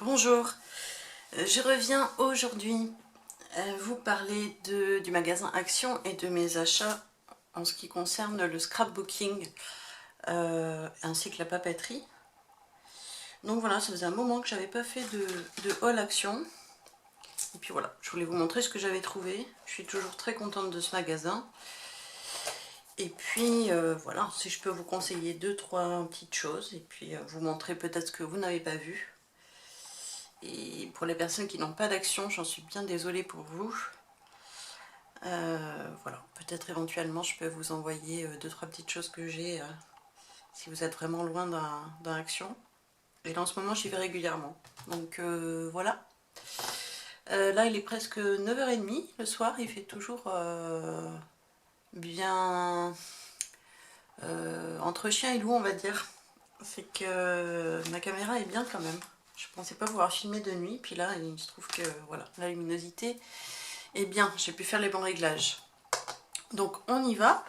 Bonjour, je reviens aujourd'hui vous parler du magasin Action et de mes achats en ce qui concerne le scrapbooking ainsi que la papeterie. Donc voilà, ça faisait un moment que j'avais pas fait de haul Action. Et puis voilà, je voulais vous montrer ce que j'avais trouvé. Je suis toujours très contente de ce magasin. Et puis voilà, si je peux vous conseiller 2-3 petites choses et puis vous montrer peut-être ce que vous n'avez pas vu. Et pour les personnes qui n'ont pas d'Action, j'en suis bien désolée pour vous. Voilà, peut-être éventuellement je peux vous envoyer 2-3 petites choses que j'ai si vous êtes vraiment loin d'un Action. Et là en ce moment j'y vais régulièrement. Donc voilà. Là il est presque 9h30 le soir, il fait toujours bien entre chien et loup on va dire. C'est que ma caméra est bien quand même. Je pensais pas pouvoir filmer de nuit, puis là il se trouve que voilà, la luminosité est bien, j'ai pu faire les bons réglages. Donc on y va.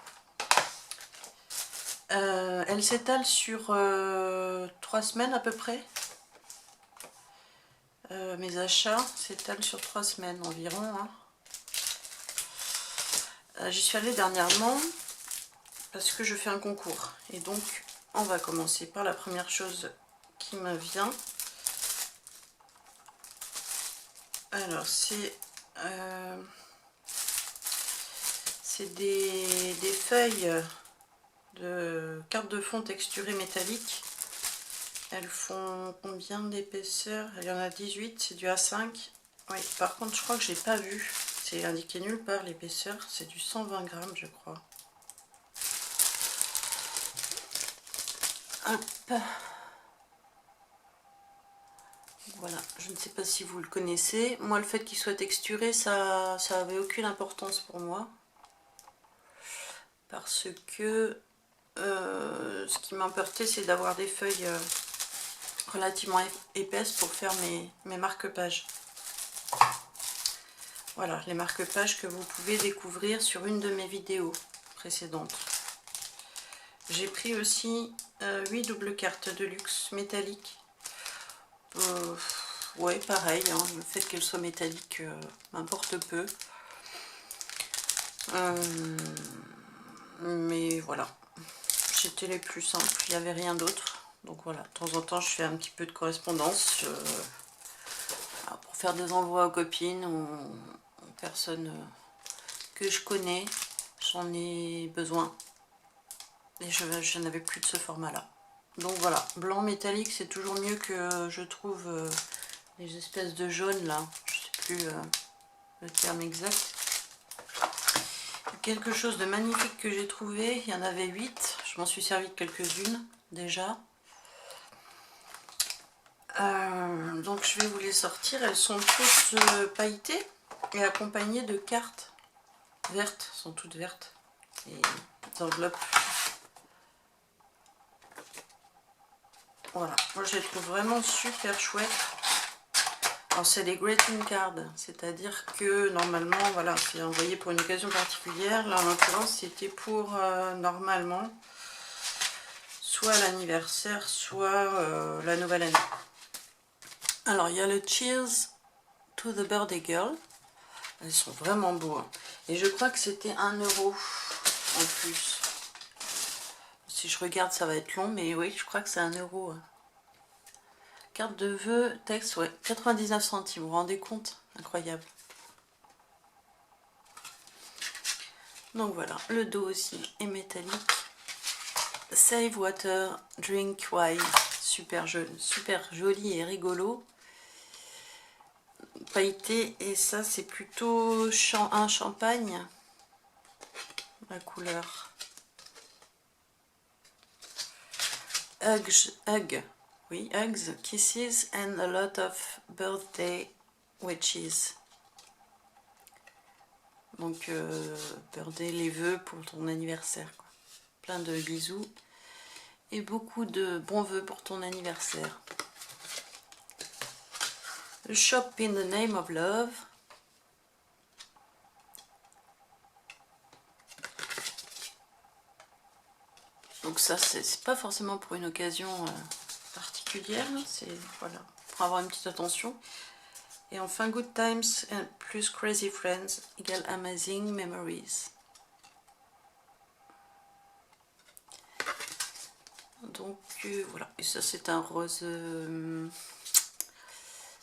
Elle s'étale sur 3 semaines à peu près. Mes achats s'étalent sur 3 semaines environ. Hein. J'y suis allée dernièrement parce que je fais un concours. Et donc on va commencer par la première chose qui me vient. Alors c'est des feuilles de carte de fond texturée métallique. Elles font combien d'épaisseur? Il y en a 18, c'est du A5. Oui, par contre je crois que j'ai pas vu. C'est indiqué nulle part l'épaisseur, c'est du 120 grammes je crois. Hop. Voilà, je ne sais pas si vous le connaissez. Moi le fait qu'il soit texturé, ça avait aucune importance pour moi. Parce que ce qui m'importait c'est d'avoir des feuilles relativement épaisses pour faire mes marque-pages. Voilà, les marque-pages que vous pouvez découvrir sur une de mes vidéos précédentes. J'ai pris aussi 8 doubles cartes de luxe métalliques. Ouais, pareil, hein, le fait qu'elles soient métalliques m'importe peu. Mais voilà, c'était les plus simples, il n'y avait rien d'autre. Donc voilà, de temps en temps je fais un petit peu de correspondance pour faire des envois aux copines ou aux personnes que je connais. J'en ai besoin. Et je n'avais plus de ce format là. Donc voilà, blanc métallique c'est toujours mieux que je trouve les espèces de jaune là. Je sais plus le terme exact. Quelque chose de magnifique que j'ai trouvé, il y en avait 8. Je m'en suis servi de quelques-unes déjà. Donc je vais vous les sortir. Elles sont toutes pailletées et accompagnées de cartes vertes. Elles sont toutes vertes. Et des enveloppes. Voilà, moi je les trouve vraiment super chouettes. Alors c'est des greeting cards, c'est-à-dire que normalement, voilà, c'est envoyé pour une occasion particulière. Là en l'occurrence c'était pour normalement soit l'anniversaire, soit la nouvelle année. Alors il y a le Cheers to the Birthday Girl. Elles sont vraiment beaux. Hein. Et je crois que c'était 1 € en plus. Si je regarde ça va être long, mais oui, je crois que c'est 1 €. Hein. Carte de vœux, texte, ouais, 99 centimes, vous vous rendez compte? Incroyable. Donc voilà, le dos aussi est métallique. Save water, drink wine, super joli et rigolo. Pailleté, et ça c'est plutôt un champagne, la couleur. Hug. Oui, hugs, kisses and a lot of birthday wishes. Donc, birthday, les vœux pour ton anniversaire. Quoi. Plein de bisous et beaucoup de bons vœux pour ton anniversaire. Le Shop in the Name of Love. Donc ça, c'est pas forcément pour une occasion particulière, c'est voilà, pour avoir une petite attention. Et enfin, Good Times plus Crazy Friends égale Amazing Memories. Donc voilà, et ça c'est un rose,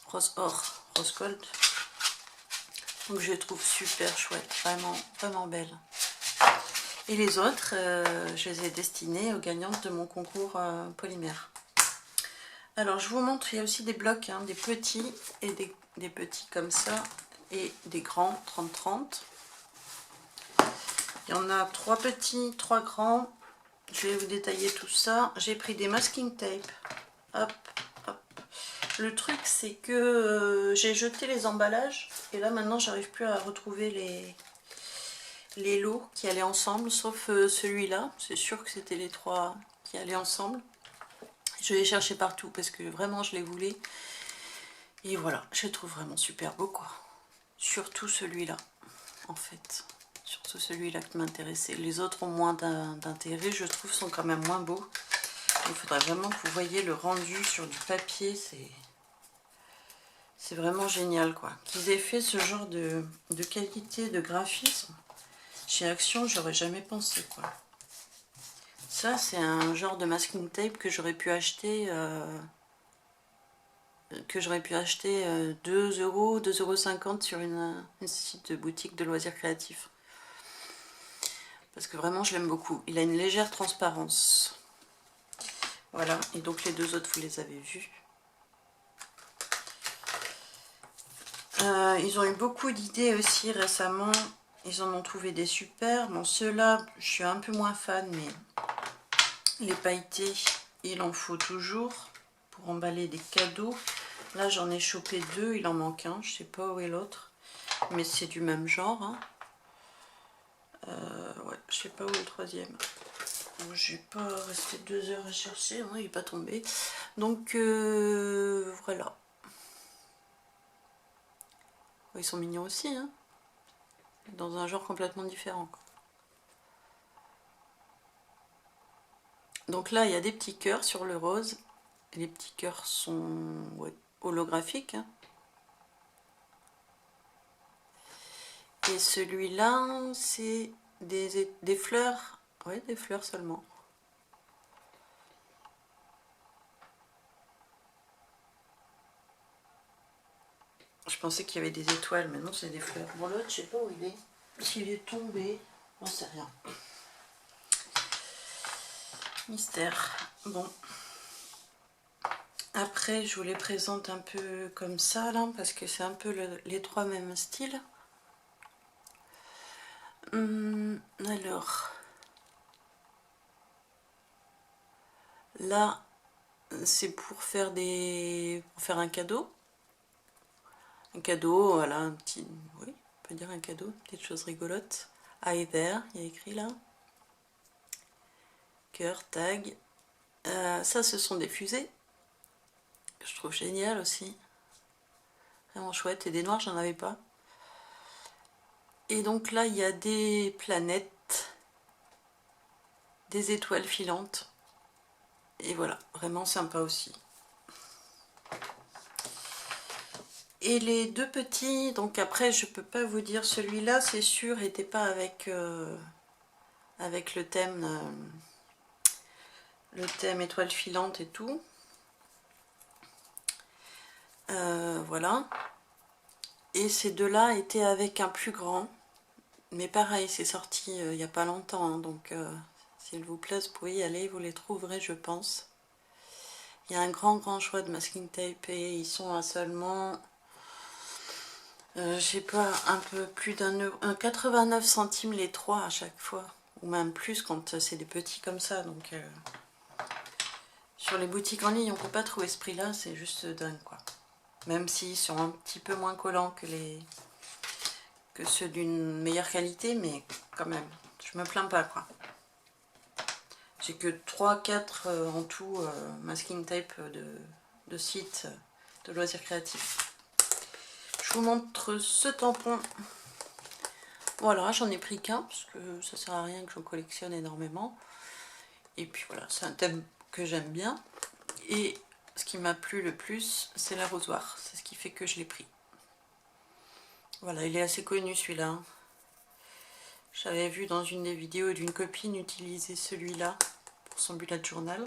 rose or, rose gold. Donc je les trouve super chouette, vraiment, vraiment belle. Et les autres, je les ai destinées aux gagnantes de mon concours polymère. Alors je vous montre, il y a aussi des blocs, hein, des petits et des petits comme ça, et des grands 30-30. Il y en a 3 petits, 3 grands. Je vais vous détailler tout ça. J'ai pris des masking tape. Hop, hop. Le truc c'est que j'ai jeté les emballages et là maintenant j'arrive plus à retrouver les lots qui allaient ensemble, sauf celui-là. C'est sûr que c'était les 3 qui allaient ensemble. Je les cherchais partout parce que vraiment je les voulais. Et voilà, je les trouve vraiment super beaux quoi. Surtout celui-là en fait. Surtout celui-là qui m'intéressait. Les autres ont moins d'intérêt, je trouve, sont quand même moins beaux. Il faudrait vraiment que vous voyez le rendu sur du papier, c'est vraiment génial quoi. Qu'ils aient fait ce genre de qualité de graphisme chez Action, j'aurais jamais pensé quoi. Ça c'est un genre de masking tape que j'aurais pu acheter 2 €, 2,50 € sur une site de boutique de loisirs créatifs. Parce que vraiment je l'aime beaucoup. Il a une légère transparence. Voilà, et donc les 2 autres vous les avez vus. Ils ont eu beaucoup d'idées aussi récemment. Ils en ont trouvé des super. Bon, ceux-là, je suis un peu moins fan, mais les pailletés, il en faut toujours pour emballer des cadeaux. Là, j'en ai chopé 2, il en manque un. Je sais pas où est l'autre, mais c'est du même genre. Hein. Ouais, je sais pas où est le troisième. Je vais pas rester 2 heures à chercher, hein, il n'est pas tombé. Donc voilà. Ils sont mignons aussi, hein, dans un genre complètement différent. Quoi. Donc là, il y a des petits cœurs sur le rose. Et les petits cœurs sont holographiques. Hein. Et celui-là, c'est des fleurs. Ouais, des fleurs seulement. Je pensais qu'il y avait des étoiles, mais non, c'est des fleurs. Bon, l'autre, je sais pas où il est. S'il est tombé, j'en sais rien. Mystère. Bon. Après, je vous les présente un peu comme ça, là, parce que c'est un peu les 3 mêmes styles. Alors, là, c'est pour faire un cadeau. Un cadeau, voilà, un petit, oui, on peut dire un cadeau, une petite chose rigolote. Hi there, il y a écrit là. Cœur, tag. Ça, ce sont des fusées. Que je trouve génial aussi. Vraiment chouette. Et des noirs, j'en avais pas. Et donc là, il y a des planètes, des étoiles filantes. Et voilà, vraiment sympa aussi. Et les 2 petits, donc après je peux pas vous dire, celui-là c'est sûr n'était pas avec, avec le thème étoile filante et tout. Voilà. Et ces 2-là étaient avec un plus grand. Mais pareil, c'est sorti il n'y a pas longtemps, hein, donc s'il vous plaît, vous pouvez y aller, vous les trouverez je pense. Il y a un grand choix de masking tape et ils sont à seulement... je sais pas, un peu plus d'1 €, 89 centimes les 3 à chaque fois, ou même plus quand c'est des petits comme ça. Donc sur les boutiques en ligne, on peut pas trouver ce prix-là, c'est juste dingue quoi. Même s'ils sont un petit peu moins collants que ceux d'une meilleure qualité, mais quand même, je me plains pas quoi. J'ai que 3-4 en tout masking tape de sites de loisirs créatifs. Je vous montre ce tampon. Voilà, j'en ai pris qu'un parce que ça sert à rien que j'en collectionne énormément. Et puis voilà, c'est un thème que j'aime bien. Et ce qui m'a plu le plus, c'est l'arrosoir. C'est ce qui fait que je l'ai pris. Voilà, il est assez connu celui-là. J'avais vu dans une des vidéos d'une copine utiliser celui-là pour son bullet journal.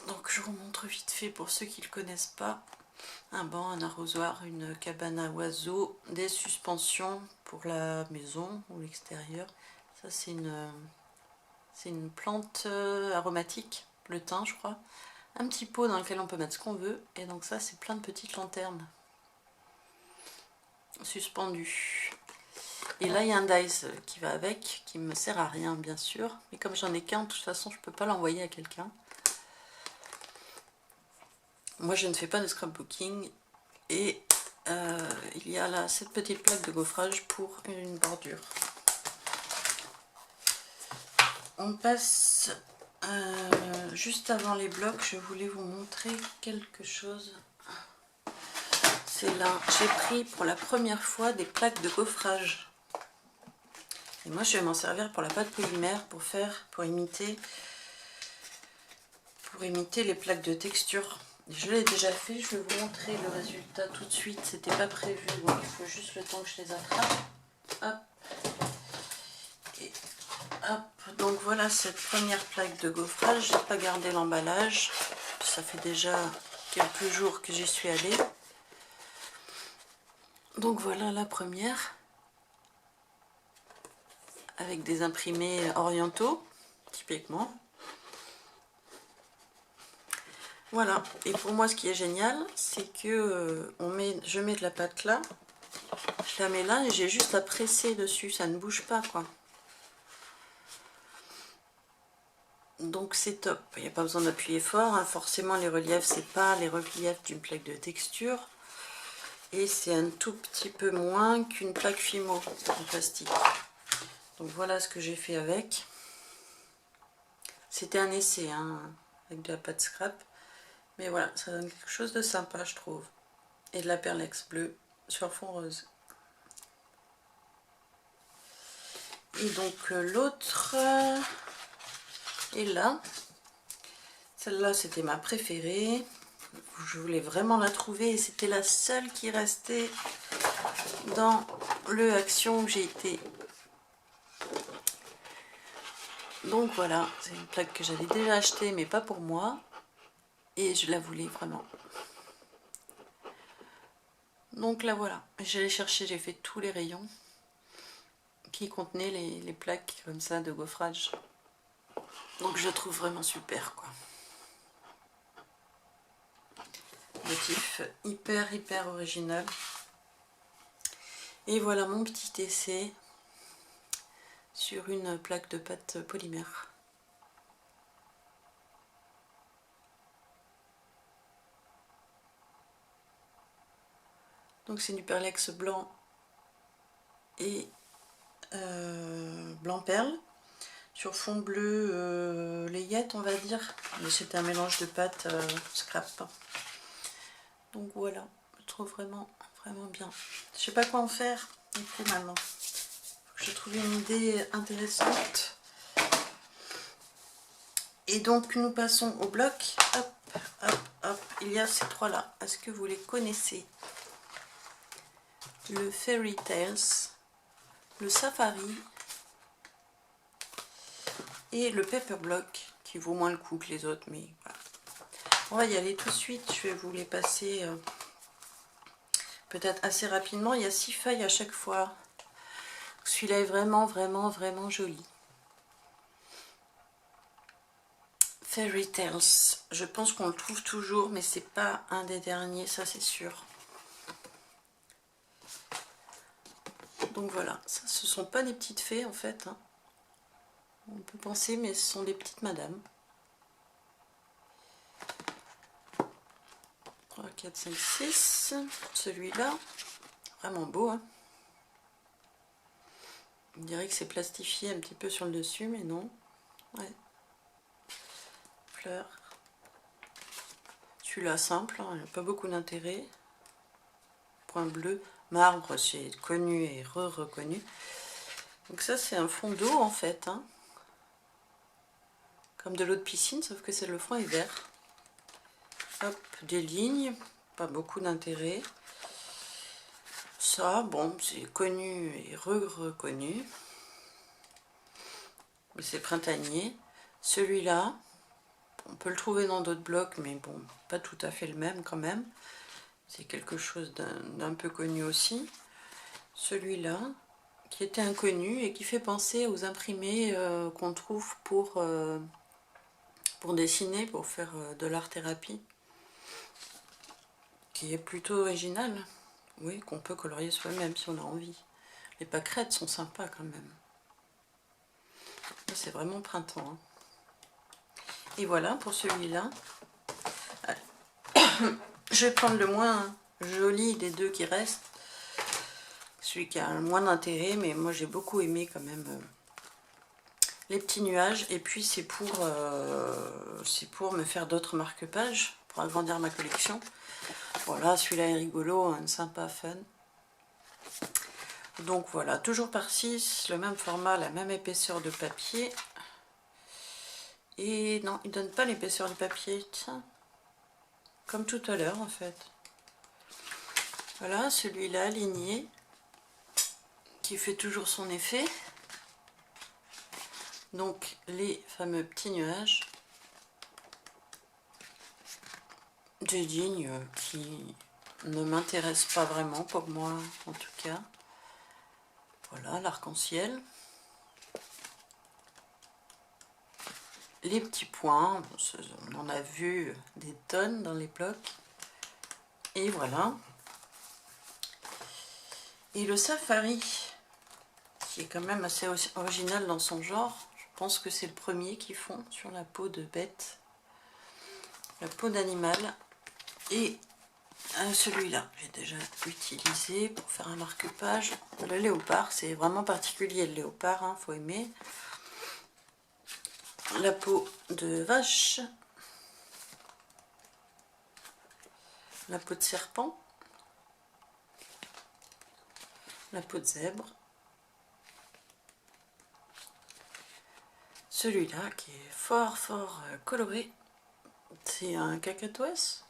Donc je vous montre vite fait pour ceux qui ne le connaissent pas. Un banc, un arrosoir, une cabane à oiseaux, des suspensions pour la maison ou l'extérieur. Ça c'est une plante aromatique, le thym je crois. Un petit pot dans lequel on peut mettre ce qu'on veut. Et donc ça c'est plein de petites lanternes suspendues. Et là il y a un dice qui va avec, qui me sert à rien bien sûr. Mais comme j'en ai qu'un, de toute façon je peux pas l'envoyer à quelqu'un. Moi je ne fais pas de scrapbooking. Et il y a là cette petite plaque de gaufrage pour une bordure. On passe juste avant les blocs. Je voulais vous montrer quelque chose. C'est là, j'ai pris pour la première fois des plaques de gaufrage. Et moi je vais m'en servir pour la pâte polymère pour imiter les plaques de texture. Je l'ai déjà fait, je vais vous montrer le résultat tout de suite. C'était pas prévu, donc il faut juste le temps que je les attrape. Hop. Et hop. Donc voilà cette première plaque de gaufrage. J'ai pas gardé l'emballage. Ça fait déjà quelques jours que j'y suis allée. Donc voilà la première. Avec des imprimés orientaux, typiquement. Voilà, et pour moi ce qui est génial, c'est que je mets de la pâte là, je la mets là et j'ai juste à presser dessus, ça ne bouge pas quoi. Donc c'est top, il n'y a pas besoin d'appuyer fort, hein. Forcément les reliefs c'est pas les reliefs d'une plaque de texture. Et c'est un tout petit peu moins qu'une plaque Fimo en plastique. Donc voilà ce que j'ai fait avec. C'était un essai hein, avec de la pâte scrap. Mais voilà, ça donne quelque chose de sympa, je trouve. Et de la perlex bleue sur fond rose. Et donc l'autre est là. Celle-là, c'était ma préférée. Je voulais vraiment la trouver et c'était la seule qui restait dans le Action où j'ai été. Donc voilà, c'est une plaque que j'avais déjà achetée, mais pas pour moi. Et je la voulais vraiment. Donc là voilà, j'allais chercher, j'ai fait tous les rayons qui contenaient les plaques comme ça de gaufrage. Donc je la trouve vraiment super quoi. Motif hyper original. Et voilà mon petit essai sur une plaque de pâte polymère. Donc c'est du perlex blanc et blanc perle sur fond bleu layette on va dire, mais c'était un mélange de pâte scrap. Donc voilà, je trouve vraiment bien. Je sais pas quoi en faire du coup maintenant. Faut que je trouve une idée intéressante. Et donc nous passons au bloc. Hop, hop, hop. Il y a ces trois là. Est-ce que vous les connaissez? Le Fairy Tales, le Safari et le Paper Block qui vaut moins le coup que les autres, mais voilà. On va y aller tout de suite. Je vais vous les passer peut-être assez rapidement. Il y a 6 feuilles à chaque fois. Celui-là est vraiment joli. Fairy Tales, je pense qu'on le trouve toujours, mais c'est pas un des derniers, ça c'est sûr. Donc voilà, ça, ce sont pas des petites fées en fait, hein. On peut penser, mais ce sont des petites madames. 3, 4, 5, 6. Celui-là, vraiment beau, hein. On dirait que c'est plastifié un petit peu sur le dessus, mais non. Ouais. Fleurs. Celui-là simple, hein, il n'y a pas beaucoup d'intérêt. Point bleu. Marbre, c'est connu et reconnu. Donc ça, c'est un fond d'eau en fait, hein. Comme de l'eau de piscine, sauf que le fond est vert. Hop, des lignes, pas beaucoup d'intérêt. Ça, bon, c'est connu et reconnu. Mais c'est printanier. Celui-là, on peut le trouver dans d'autres blocs, mais bon, pas tout à fait le même quand même. C'est quelque chose d'un peu connu aussi. Celui-là, qui était inconnu et qui fait penser aux imprimés qu'on trouve pour dessiner, pour faire de l'art-thérapie, qui est plutôt original. Oui, qu'on peut colorier soi-même si on a envie. Les pâquerettes sont sympas quand même. C'est vraiment printemps. Hein. Et voilà pour celui-là. Je vais prendre le moins joli des deux qui restent. Celui qui a le moins d'intérêt, mais moi j'ai beaucoup aimé quand même les petits nuages. Et puis c'est pour me faire d'autres marque-pages, pour agrandir ma collection. Voilà, celui-là est rigolo, hein, sympa, fun. Donc voilà, toujours par 6, le même format, la même épaisseur de papier. Et non, il ne donne pas l'épaisseur du papier, tiens. Comme tout à l'heure en fait. Voilà, celui-là aligné, qui fait toujours son effet. Donc les fameux petits nuages. Des lignes qui ne m'intéressent pas vraiment, pour moi en tout cas. Voilà, l'arc-en-ciel. Les petits points, on en a vu des tonnes dans les blocs. Et voilà. Et le safari, qui est quand même assez original dans son genre. Je pense que c'est le premier qu'ils font sur la peau de bête. La peau d'animal. Et celui-là, j'ai déjà utilisé pour faire un marque-page. Le léopard, c'est vraiment particulier le léopard, hein, faut aimer. La peau de vache. La peau de serpent. La peau de zèbre. Celui-là qui est fort coloré. C'est un cacatoès.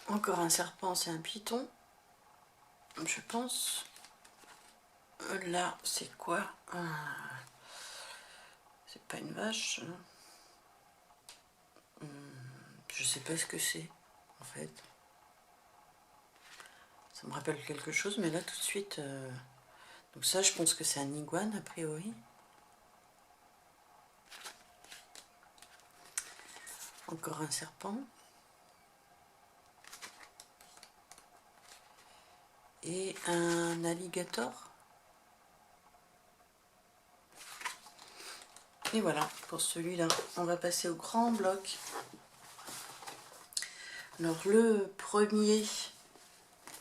Encore un serpent, c'est un python. Je pense. Là, c'est quoi? C'est pas une vache. Je sais pas ce que c'est, en fait. Ça me rappelle quelque chose, mais là, tout de suite... Donc ça, je pense que c'est un iguane, a priori. Encore un serpent. Et un alligator. Et voilà, pour celui-là, on va passer au grand bloc. Alors, le premier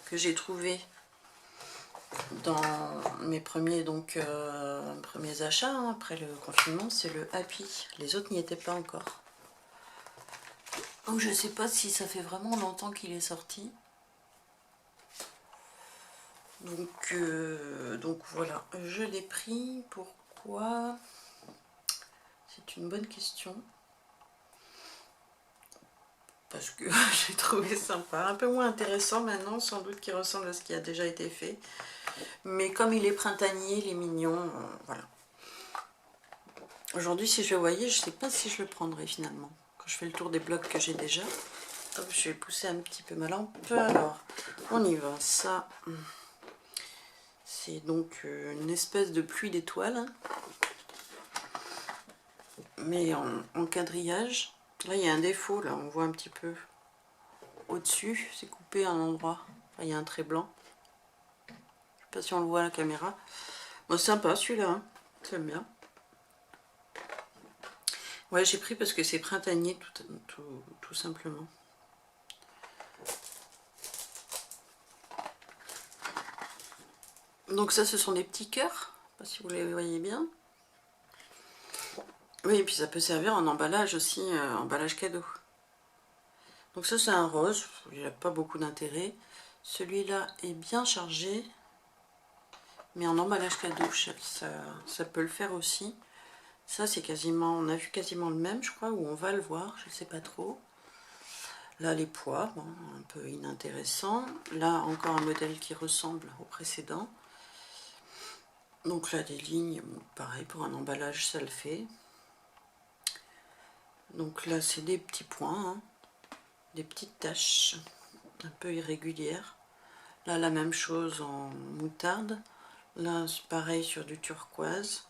que j'ai trouvé dans mes premiers, premiers achats, hein, après le confinement, c'est le Happy. Les autres n'y étaient pas encore. Donc, je ne sais pas si ça fait vraiment longtemps qu'il est sorti. Donc voilà, je l'ai pris. Pourquoi? C'est une bonne question. Parce que j'ai trouvé sympa. Un peu moins intéressant maintenant, sans doute qu'il ressemble à ce qui a déjà été fait. Mais comme il est printanier, il est mignon, voilà. Aujourd'hui, si je le voyais, je ne sais pas si je le prendrais finalement. Quand je fais le tour des blocs que j'ai déjà. Hop, je vais pousser un petit peu ma lampe. Alors, on y va. Ça, c'est donc une espèce de pluie d'étoiles. Mais en quadrillage. Là, il y a un défaut. Là, on voit un petit peu au-dessus. C'est coupé à un endroit. Enfin, il y a un trait blanc. Je sais pas si on le voit à la caméra. Bon, sympa celui-là. Hein. J'aime bien. Ouais, j'ai pris parce que c'est printanier tout simplement. Donc ça, ce sont des petits cœurs. Je sais pas si vous les voyez bien. Oui, et puis ça peut servir en emballage aussi, emballage cadeau. Donc ça, c'est un rose. Il n'a pas beaucoup d'intérêt. Celui-là est bien chargé. Mais en emballage cadeau, ça peut le faire aussi. Ça c'est quasiment, on a vu quasiment le même je crois, ou on va le voir, je ne sais pas trop. Là les poids, bon, un peu inintéressant. Là encore un modèle qui ressemble au précédent. Donc là des lignes, bon, pareil pour un emballage ça le fait. Donc là c'est des petits points, hein, des petites taches un peu irrégulières. Là la même chose en moutarde. Là c'est pareil sur du turquoise.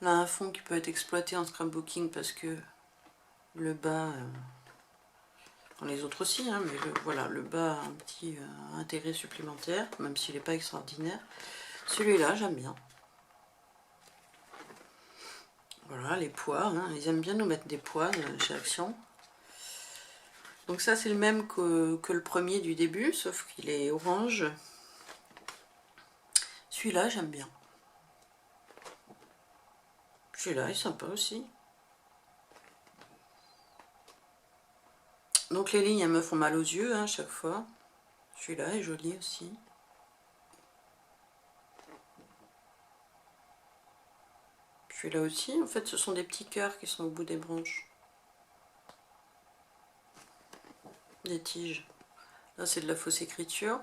Là un fond qui peut être exploité en scrapbooking parce que le bas, les autres aussi, hein, mais voilà, le bas a un petit intérêt supplémentaire, même s'il n'est pas extraordinaire. Celui-là j'aime bien. Voilà les pois, hein, ils aiment bien nous mettre des pois chez Action. Donc ça c'est le même que le premier du début, sauf qu'il est orange. Celui-là j'aime bien. Celui-là est sympa aussi. Donc les lignes elles me font mal aux yeux hein, chaque fois. Celui-là est joli aussi. Celui-là aussi, en fait ce sont des petits cœurs qui sont au bout des branches. Des tiges. Là c'est de la fausse écriture.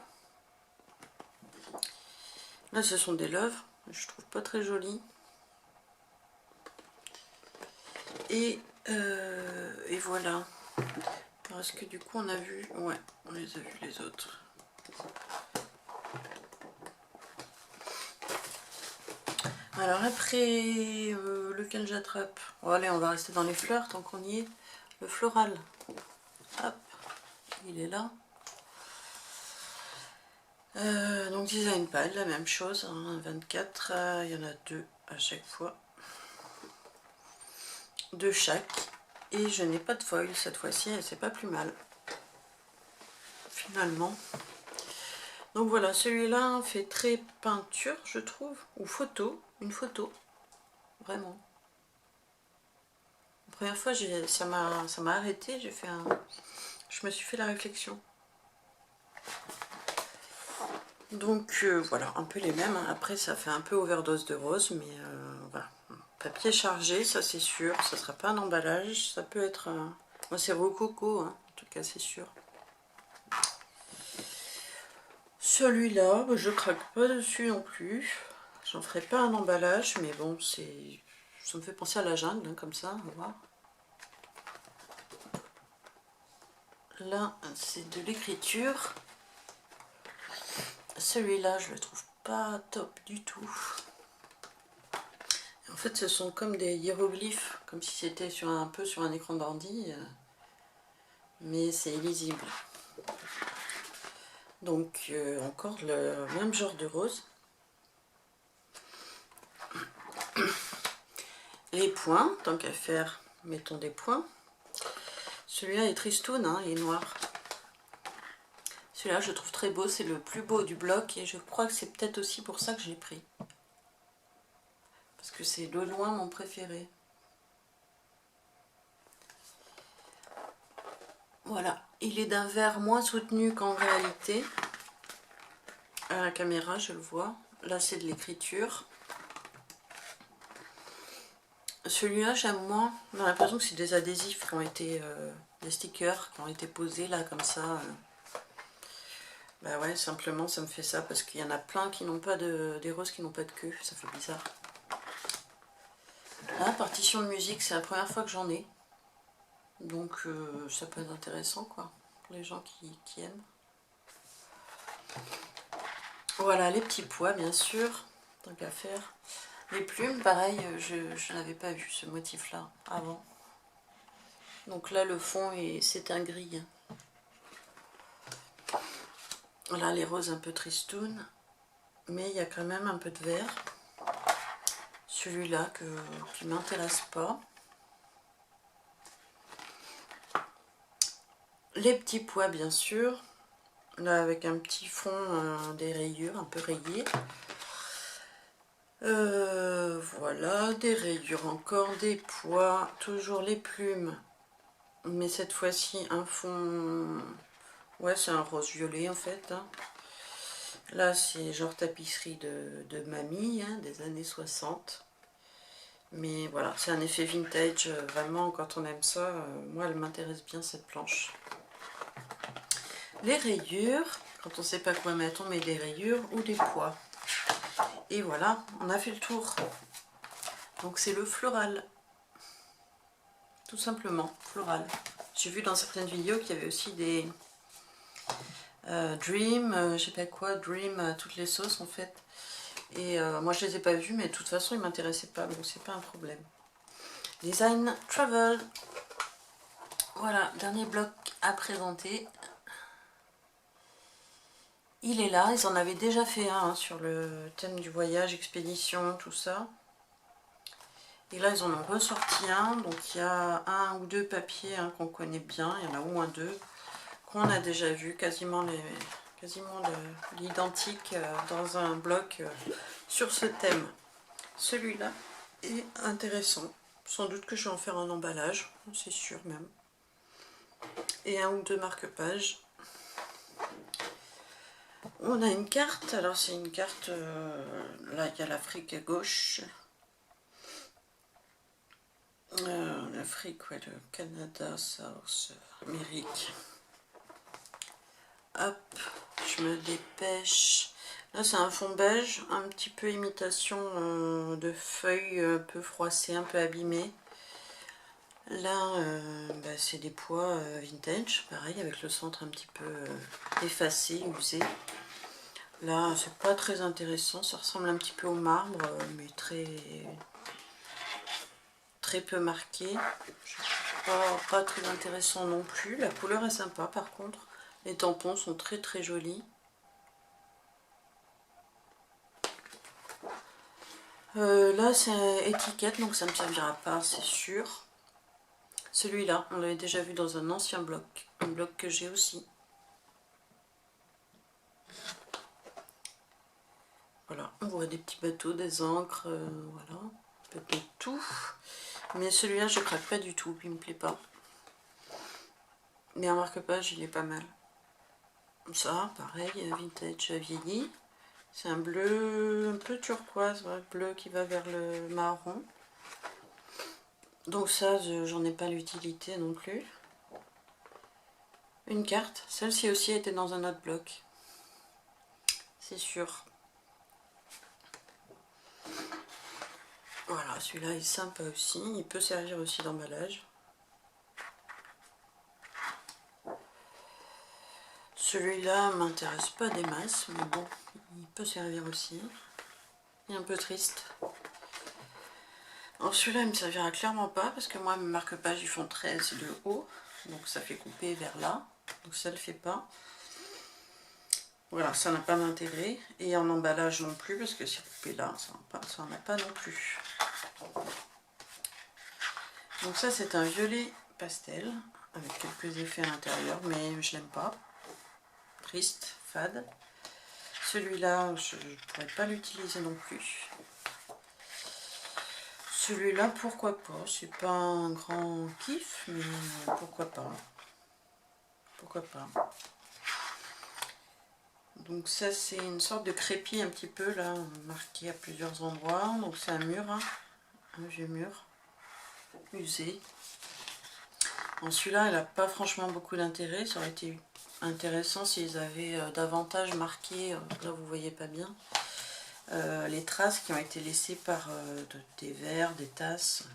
Là ce sont des loves, je trouve pas très jolies. Et voilà. Parce que du coup on a vu, ouais, on les a vus les autres. Alors après, lequel j'attrape? Bon, allez, on va rester dans les fleurs tant qu'on y est. Le floral. Hop, il est là. Donc design pile, la même chose, hein, 24, il y en a 2 à chaque fois. 2 chaque. Et je n'ai pas de foil cette fois-ci, et c'est pas plus mal. Finalement. Donc voilà, celui-là fait très peinture, je trouve, ou photo, une photo, vraiment. La première fois, ça m'a arrêté, je me suis fait la réflexion. Donc voilà, un peu les mêmes. Après, ça fait un peu overdose de rose, mais voilà. Papier chargé, ça c'est sûr. Ça sera pas un emballage. Ça peut être. Moi, c'est rococo, hein, en tout cas, c'est sûr. Celui-là, je craque pas dessus non plus. J'en ferai pas un emballage, mais bon, ça me fait penser à la jungle, hein, comme ça, on va voir. Là, c'est de l'écriture. Celui-là, je le trouve pas top du tout. En fait, ce sont comme des hiéroglyphes, comme si c'était un peu sur un écran d'ordi, mais c'est illisible. Donc, encore le même genre de rose. Les points, tant qu'à faire, mettons des points. Celui-là est tristoun, hein, il est noir. Celui-là, je trouve très beau, c'est le plus beau du bloc et je crois que c'est peut-être aussi pour ça que je l'ai pris. Parce que c'est de loin mon préféré. Voilà, il est d'un vert moins soutenu qu'en réalité. À la caméra, je le vois. Là, c'est de l'écriture. Celui-là, j'aime moins. On a l'impression que c'est des adhésifs qui ont été... des stickers qui ont été posés là, comme ça. Bah ouais, simplement, ça me fait ça. Parce qu'il y en a plein qui n'ont pas des roses qui n'ont pas de queue. Ça fait bizarre. Là, partition de musique, c'est la première fois que j'en ai. Donc, ça peut être intéressant, quoi. Pour les gens qui aiment. Voilà, les petits pois, bien sûr. Tant qu'à faire. Les plumes, pareil, je n'avais pas vu ce motif-là avant. Donc là, le fond, c'est un gris. Là, les roses un peu tristounes. Mais il y a quand même un peu de vert. Celui-là qui ne m'intéresse pas. Les petits pois, bien sûr. Là, avec un petit fond, des rayures, un peu rayées. Voilà, des rayures encore, des pois, toujours les plumes, mais cette fois-ci un fond, ouais c'est un rose violet en fait, hein. Là c'est genre tapisserie de mamie, hein, des années 60, Mais voilà, c'est un effet vintage, vraiment quand on aime ça, moi elle m'intéresse bien cette planche. Les rayures, quand on ne sait pas quoi mettre, on met des rayures ou des pois. Et voilà, on a fait le tour. Donc c'est le floral. Tout simplement, floral. J'ai vu dans certaines vidéos qu'il y avait aussi des Dream, je sais pas quoi, Dream à toutes les sauces en fait. Et moi je les ai pas vus, mais de toute façon ils m'intéressaient pas, donc c'est pas un problème. Design Travel. Voilà, dernier bloc à présenter. Il est là, ils en avaient déjà fait un sur le thème du voyage, expédition, tout ça. Et là ils en ont ressorti un, donc il y a un ou deux papiers qu'on connaît bien, il y en a au moins deux, qu'on a déjà vu, quasiment l'identique dans un bloc sur ce thème. Celui-là est intéressant, sans doute que je vais en faire un emballage, c'est sûr même. Et un ou deux marque-pages. On a une carte, alors c'est une carte, là il y a l'Afrique à gauche, l'Afrique, ouais, le Canada, South Amérique. Hop, je me dépêche. Là c'est un fond beige, un petit peu imitation de feuilles un peu froissées, un peu abîmées. Là bah, c'est des pois vintage, pareil avec le centre un petit peu effacé, usé. Là, c'est pas très intéressant, ça ressemble un petit peu au marbre, mais très peu marqué. Pas très intéressant non plus. La couleur est sympa par contre. Les tampons sont très jolis. Là, c'est étiquette, donc ça ne me servira pas, c'est sûr. Celui-là, on l'avait déjà vu dans un ancien bloc, un bloc que j'ai aussi. Voilà, on voit des petits bateaux, des ancres, voilà, peut-être tout. Mais celui-là, je craque pas du tout, il me plaît pas. Mais un marque-page, il est pas mal. Ça, pareil, vintage vieilli. C'est un bleu un peu turquoise, ouais, bleu qui va vers le marron. Donc ça, j'en ai pas l'utilité non plus. Une carte, celle-ci aussi était dans un autre bloc. C'est sûr. Voilà, celui-là est sympa aussi. Il peut servir aussi d'emballage. Celui-là m'intéresse pas des masses, mais bon, il peut servir aussi. Il est un peu triste. Alors celui-là, il me servira clairement pas, parce que moi, mes marque-pages, ils font 13 de haut. Donc ça fait couper vers là. Donc ça le fait pas. Voilà, ça n'a pas d'intérêt. Et en emballage non plus, parce que si coupé là, ça n'en a pas non plus. Donc ça, c'est un violet pastel, avec quelques effets à l'intérieur, mais je l'aime pas. Triste, fade. Celui-là, je ne pourrais pas l'utiliser non plus. Celui-là, pourquoi pas. C'est pas un grand kiff, mais pourquoi pas. Pourquoi pas. Donc ça, c'est une sorte de crépi un petit peu, là, marqué à plusieurs endroits. Donc c'est un mur, hein, un vieux mur, usé. En celui-là, elle n'a pas franchement beaucoup d'intérêt. Ça aurait été intéressant s'ils avaient davantage marqué, là vous voyez pas bien, les traces qui ont été laissées par des verres, des tasses.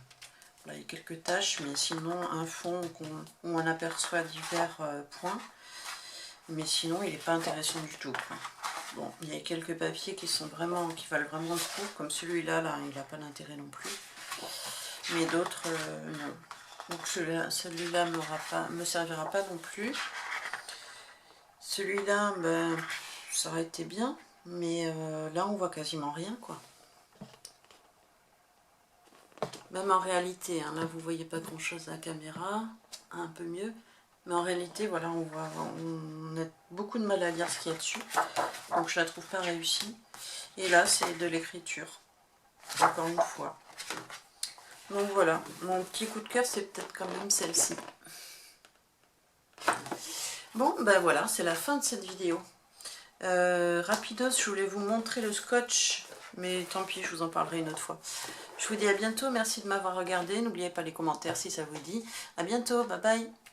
Là, il y a quelques taches, mais sinon un fond où on aperçoit divers points. Mais sinon, il n'est pas intéressant du tout. Bon, il y a quelques papiers qui valent vraiment le coup, comme celui-là, là, il n'a pas d'intérêt non plus. Mais d'autres, non. Donc celui-là me servira pas non plus. Celui-là, ben, ça aurait été bien, mais là, on voit quasiment rien, quoi. Même en réalité, hein, là, vous voyez pas grand-chose à la caméra, un peu mieux. Mais en réalité, voilà, on a beaucoup de mal à lire ce qu'il y a dessus. Donc je la trouve pas réussie. Et là, c'est de l'écriture. Encore une fois. Donc voilà, mon petit coup de cœur, c'est peut-être quand même celle-ci. Bon, ben voilà, c'est la fin de cette vidéo. Rapidos, je voulais vous montrer le scotch Mais tant pis, je vous en parlerai une autre fois. Je vous dis à bientôt, merci de m'avoir regardé. N'oubliez pas les commentaires si ça vous dit. À bientôt, bye bye.